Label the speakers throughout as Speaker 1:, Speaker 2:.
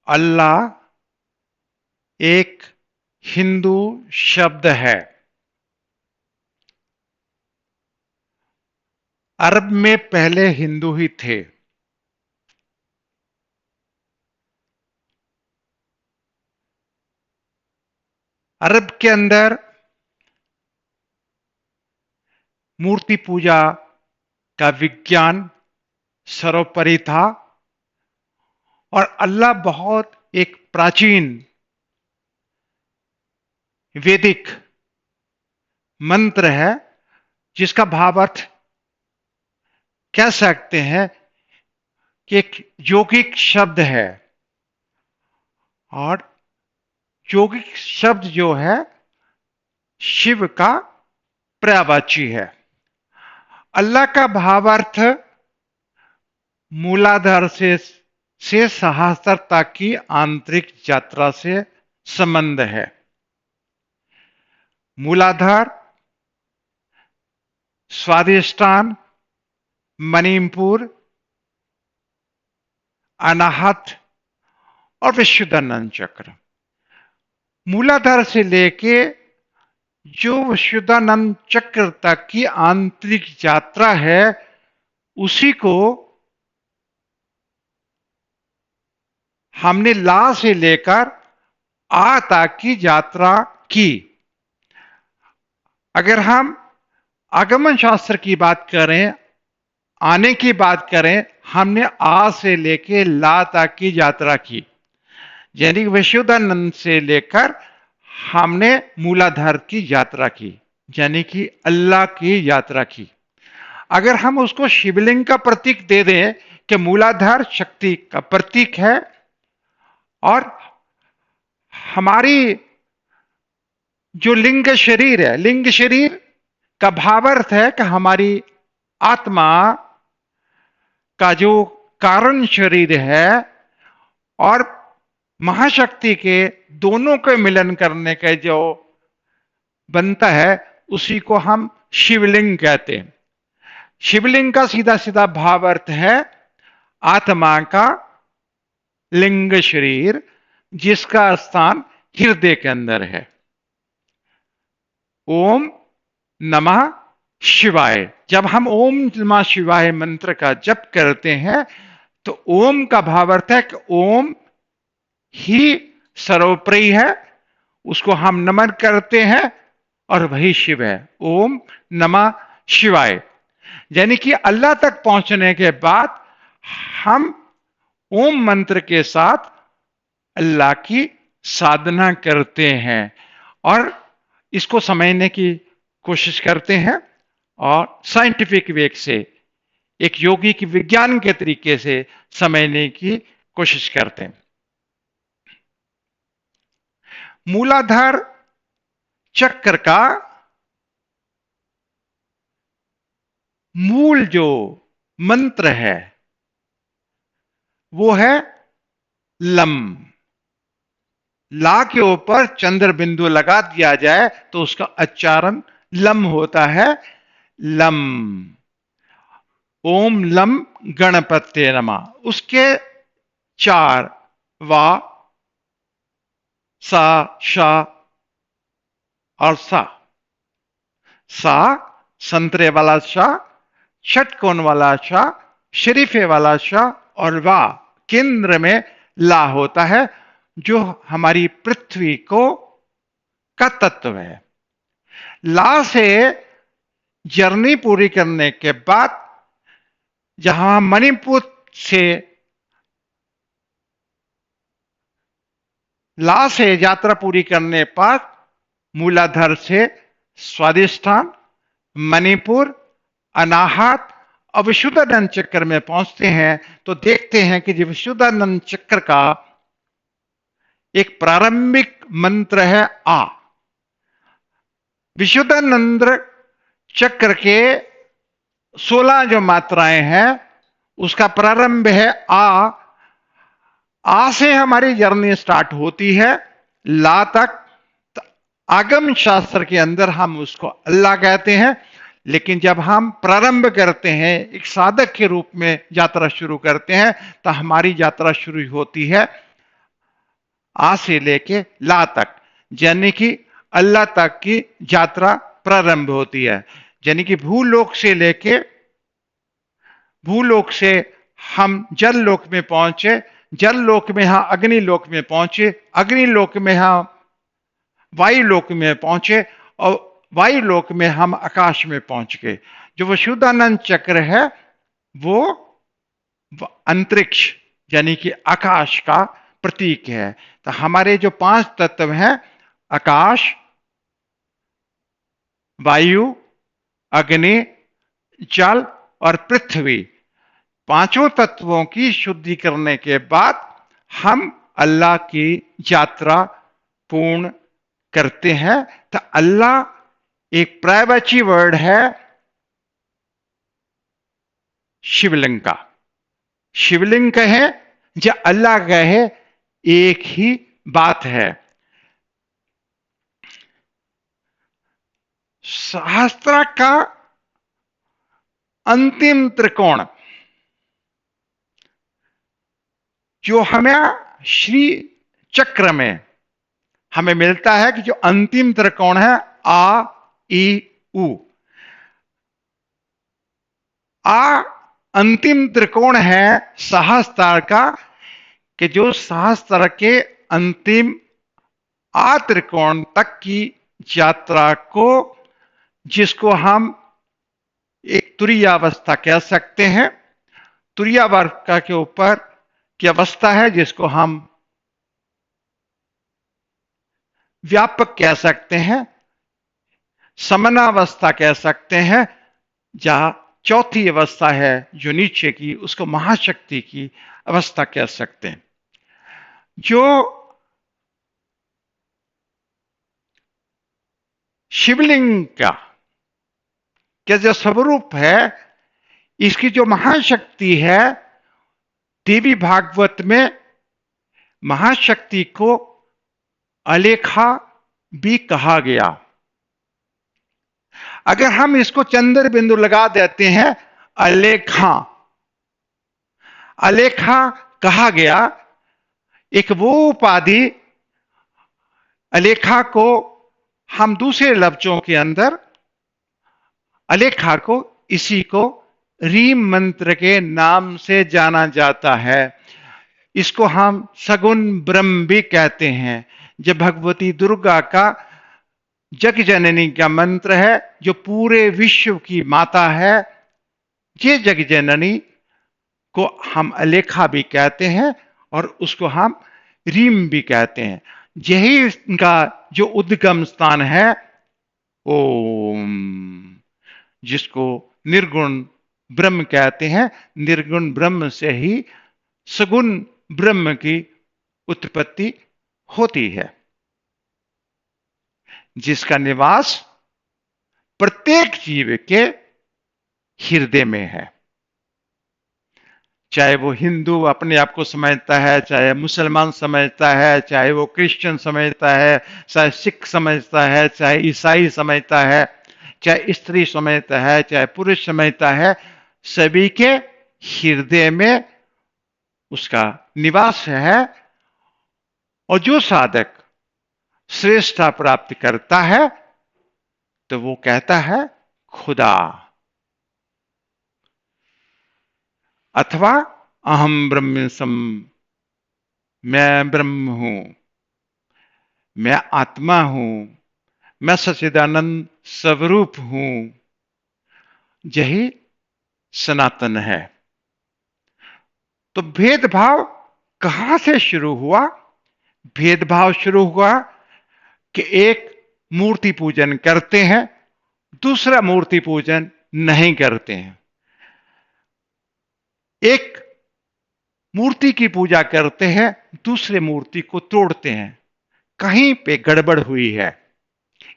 Speaker 1: अल्लाह एक हिंदू शब्द है। अरब में पहले हिंदू ही थे। अरब के अंदर मूर्ति पूजा का विज्ञान सर्वोपरि था और अल्लाह बहुत एक प्राचीन वैदिक मंत्र है जिसका भावार्थ कह सकते हैं कि एक यौगिक शब्द है। और यौगिक शब्द जो है शिव का पर्यायवाची है। अल्लाह का भावार्थ मूलाधार से सहस्त्र तक की आंतरिक यात्रा से संबंध है। मूलाधार, स्वादिष्ठान, मणिपुर, अनाहत और विशुद्धानंद चक्र। मूलाधार से लेके जो विशुद्धानंद चक्र तक की आंतरिक यात्रा है उसी को हमने ला से लेकर आ तक की यात्रा की। अगर हम आगमन शास्त्र की बात करें, आने की बात करें, हमने आ से लेके ला तक की यात्रा की, यानी विशुद्धानंद से लेकर हमने मूलाधार की यात्रा की, यानी कि अल्लाह की यात्रा की। अगर हम उसको शिवलिंग का प्रतीक दे दें कि मूलाधार शक्ति का प्रतीक है और हमारी जो लिंग शरीर है, लिंग शरीर का भावार्थ है कि हमारी आत्मा का जो कारण शरीर है और महाशक्ति के दोनों के मिलन करने का जो बनता है उसी को हम शिवलिंग कहते हैं। शिवलिंग का सीधा सीधा भावार्थ है आत्मा का लिंग शरीर जिसका स्थान हृदय के अंदर है। ओम नमः शिवाय। जब हम ओम नमः शिवाय मंत्र का जप करते हैं तो ओम का भावार्थ है कि ओम ही सर्वोपरि है, उसको हम नमन करते हैं और वही शिव है। ओम नमः शिवाय, यानी कि अल्लाह तक पहुंचने के बाद हम ओम मंत्र के साथ अल्लाह की साधना करते हैं और इसको समझने की कोशिश करते हैं और साइंटिफिक वे से, एक योगी की विज्ञान के तरीके से समझने की कोशिश करते हैं। मूलाधार चक्र का मूल जो मंत्र है वो है लम। ला के ऊपर चंद्र बिंदु लगा दिया जाए तो उसका उच्चारण लम होता है। लम। ओम लम गणपते नमः। उसके चार वा, सा, शा और सा। सा संतरे वाला शा, षटकोण वाला शा, शरीफे वाला शा और वा केंद्र में ला होता है जो हमारी पृथ्वी को का तत्व है। ला से जर्नी पूरी करने के बाद जहां मणिपुर से ला से यात्रा पूरी करने पर मूलाधार से स्वादिष्ठान, मणिपुर, अनाहत और विशुद्धानंद चक्र में पहुंचते हैं तो देखते हैं कि विशुद्धानंद चक्र का एक प्रारंभिक मंत्र है आ। विशुद्धानंद चक्र के 16 जो मात्राएं हैं उसका प्रारंभ है आ। आ से हमारी जर्नी स्टार्ट होती है ला तक। आगम शास्त्र के अंदर हम उसको अल्लाह कहते हैं, लेकिन जब हम प्रारंभ करते हैं, एक साधक के रूप में यात्रा शुरू करते हैं तो हमारी यात्रा शुरू होती है आ से लेके ला तक, यानी कि अल्लाह तक की यात्रा प्रारंभ होती है। यानी कि भूलोक से हम जल लोक में पहुंचे, जल लोक में हम अग्नि लोक में पहुंचे, अग्नि लोक में हम वायु लोक में पहुंचे, और वायु लोक में हम आकाश में पहुंच गए। जो वसुदानंद चक्र है वो अंतरिक्ष यानी कि आकाश का प्रतीक है। तो हमारे जो 5 तत्व हैं, आकाश, वायु, अग्नि, जल और पृथ्वी, पांचों तत्वों की शुद्धि करने के बाद हम अल्लाह की यात्रा पूर्ण करते हैं। तो अल्लाह एक प्रायवाची वर्ड है शिवलिंग का। शिवलिंग कहे या अल्लाह कहे, एक ही बात है। सहस्त्र का अंतिम त्रिकोण जो हमें श्री चक्र में हमें मिलता है, कि जो अंतिम त्रिकोण है आ ई उ, आ अंतिम त्रिकोण है सहस्त्र का, कि जो सहस्त्र के अंतिम आ त्रिकोण तक की यात्रा को, जिसको हम एक तुरीयावस्था कह सकते हैं। तुरीयावस्था के ऊपर की अवस्था है जिसको हम व्यापक कह सकते हैं, समनावस्था कह सकते हैं, जहां चौथी अवस्था है जो नीचे की, उसको महाशक्ति की अवस्था कह सकते हैं। जो शिवलिंग का जो स्वरूप है, इसकी जो महाशक्ति है, देवी भागवत में महाशक्ति को अलेखा भी कहा गया। अगर हम इसको चंद्र बिंदु लगा देते हैं, अलेखा, अलेखा कहा गया। एक वो उपाधि, अलेखा को हम दूसरे लफ्जों के अंदर अलेखा को, इसी को रीम मंत्र के नाम से जाना जाता है। इसको हम सगुन ब्रह्म भी कहते हैं। जब भगवती दुर्गा का जग जननी का मंत्र है, जो पूरे विश्व की माता है, ये जग जननी को हम अलेखा भी कहते हैं और उसको हम रीम भी कहते हैं। यही इनका जो उद्गम स्थान है, ओम, जिसको निर्गुण ब्रह्म कहते हैं। निर्गुण ब्रह्म से ही सगुण ब्रह्म की उत्पत्ति होती है, जिसका निवास प्रत्येक जीव के हृदय में है। चाहे वो हिंदू अपने आप को समझता है, चाहे मुसलमान समझता है, चाहे वो क्रिश्चियन समझता है, चाहे सिख समझता है, चाहे ईसाई समझता है, चाहे स्त्री समझता है, चाहे पुरुष समझता है, सभी के हृदय में उसका निवास है। और जो साधक श्रेष्ठता प्राप्त करता है तो वो कहता है खुदा, अथवा अहम ब्रह्मसम, मैं ब्रह्म हूं, मैं आत्मा हूं, मैं सच्चिदानंद स्वरूप हूं। यही सनातन है। तो भेदभाव कहां से शुरू हुआ? भेदभाव शुरू हुआ कि एक मूर्ति पूजन करते हैं, दूसरा मूर्ति पूजन नहीं करते हैं। एक मूर्ति की पूजा करते हैं, दूसरे मूर्ति को तोड़ते हैं। कहीं पे गड़बड़ हुई है।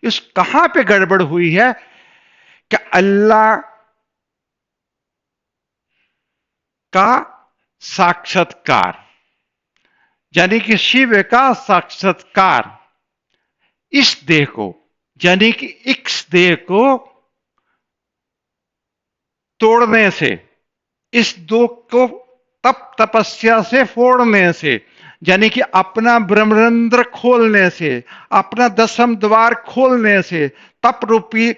Speaker 1: इस कहां पे गड़बड़ हुई है कि अल्लाह का साक्षात्कार, यानी कि शिव का साक्षात्कार इस देह को, यानी कि इस देह को तोड़ने से, इस दो को तप तपस्या से फोड़ने से, यानी कि अपना ब्रह्मरंध्र खोलने से, अपना दसम द्वार खोलने से, तप रूपी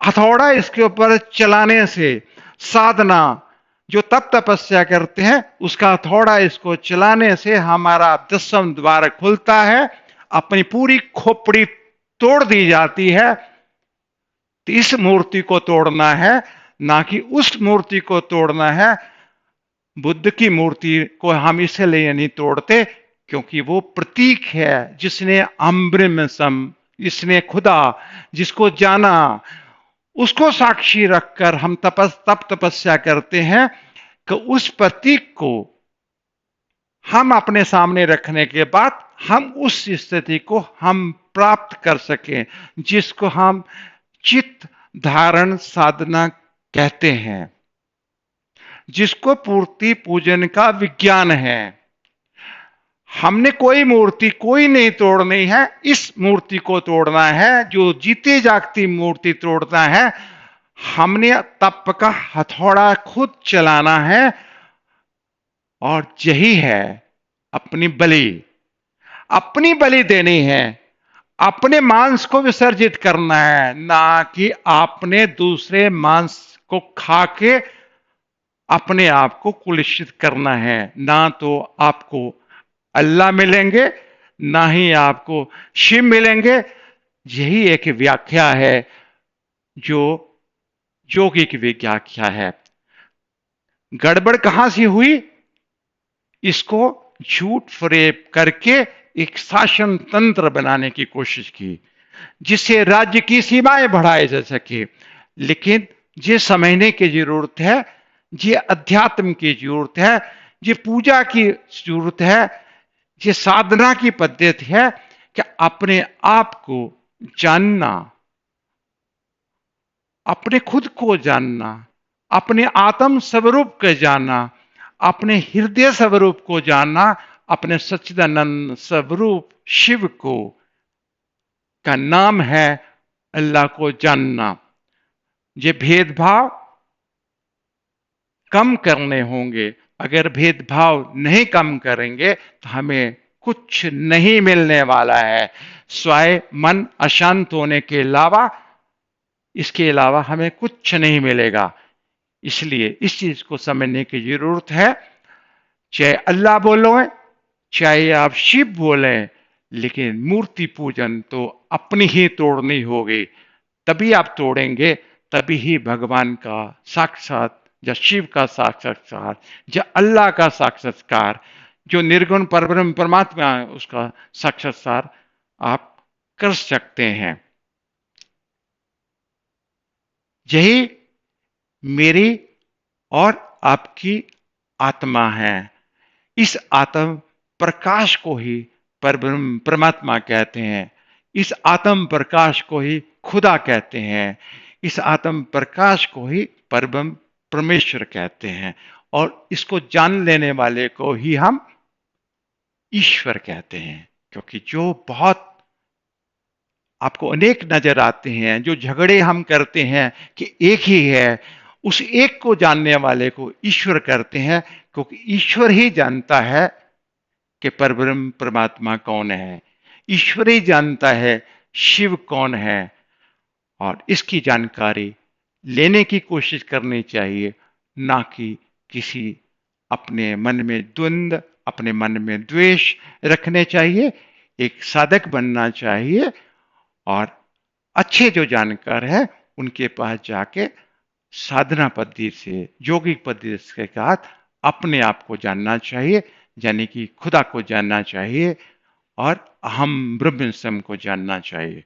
Speaker 1: हथौड़ा इसके ऊपर चलाने से, साधना जो तप तपस्या करते हैं उसका हथौड़ा इसको चलाने से हमारा दसम द्वार खुलता है, अपनी पूरी खोपड़ी तोड़ दी जाती है। तो इस मूर्ति को तोड़ना है, ना कि उस मूर्ति को तोड़ना है। बुद्ध की मूर्ति को हम इसलिए नहीं तोड़ते क्योंकि वो प्रतीक है, जिसने अम्ब्रिम सम, जिसने खुदा, जिसको जाना, उसको साक्षी रखकर हम तप तपस्या करते हैं कि उस प्रतीक को हम अपने सामने रखने के बाद हम उस स्थिति को हम प्राप्त कर सकें, जिसको हम चित्त धारण साधना कहते हैं, जिसको पूर्ति पूजन का विज्ञान है। हमने कोई मूर्ति कोई नहीं तोड़नी है, इस मूर्ति को तोड़ना है जो जीते जागती मूर्ति तोड़ना है। हमने तप का हथौड़ा खुद चलाना है और यही है अपनी बलि, अपनी बलि देनी है, अपने मांस को विसर्जित करना है, ना कि आपने दूसरे मांस को खा के अपने आप को कुलुषित करना है। ना तो आपको अल्लाह मिलेंगे, ना ही आपको शिव मिलेंगे। यही एक व्याख्या है जो योगी की व्याख्या है। गड़बड़ कहां से हुई? इसको झूठ फरेब करके एक शासन तंत्र बनाने की कोशिश की, जिससे राज्य की सीमाएं बढ़ाई जा सके। लेकिन ये समझने की जरूरत है, ये अध्यात्म की जरूरत है, ये पूजा की जरूरत है, ये साधना की पद्धति है कि अपने आप को जानना, अपने खुद को जानना, अपने आत्म स्वरूप को जानना, अपने हृदय स्वरूप को जानना, अपने सच्चिदानंद स्वरूप शिव को का नाम है अल्लाह को जानना। ये भेदभाव कम करने होंगे। अगर भेदभाव नहीं कम करेंगे तो हमें कुछ नहीं मिलने वाला है, स्वाय मन अशांत होने के अलावा, इसके अलावा हमें कुछ नहीं मिलेगा। इसलिए इस चीज को समझने की जरूरत है। चाहे अल्लाह बोलो, चाहे आप शिव बोले, लेकिन मूर्ति पूजन तो अपनी ही तोड़नी होगी। तभी आप तोड़ेंगे, तभी ही भगवान का साक्षात या शिव का साक्षात्कार या अल्लाह का साक्षात्कार, जो निर्गुण परब्रह्म परमात्मा है, उसका साक्षात्कार आप कर सकते हैं। यही मेरी और आपकी आत्मा है। इस आत्म प्रकाश को ही परब्रह्म परमात्मा कहते हैं। इस आत्म प्रकाश को ही खुदा कहते हैं। इस आत्म प्रकाश को ही परब्रह्म परमेश्वर कहते हैं। और इसको जान लेने वाले को ही हम ईश्वर कहते हैं। क्योंकि जो बहुत आपको अनेक नजर आते हैं, जो झगड़े हम करते हैं कि एक ही है, उस एक को जानने वाले को ईश्वर करते हैं। क्योंकि ईश्वर ही जानता है कि परब्रह्म परमात्मा कौन है, ईश्वर ही जानता है शिव कौन है। और इसकी जानकारी लेने की कोशिश करनी चाहिए, ना कि किसी अपने मन में द्वंद्व, अपने मन में द्वेष रखने चाहिए। एक साधक बनना चाहिए और अच्छे जो जानकार है उनके पास जाके साधना पद्धति से, योगिक पद्धति के साथ अपने आप को जानना चाहिए, यानी कि खुदा को जानना चाहिए और अहम ब्रह्मास्म को जानना चाहिए।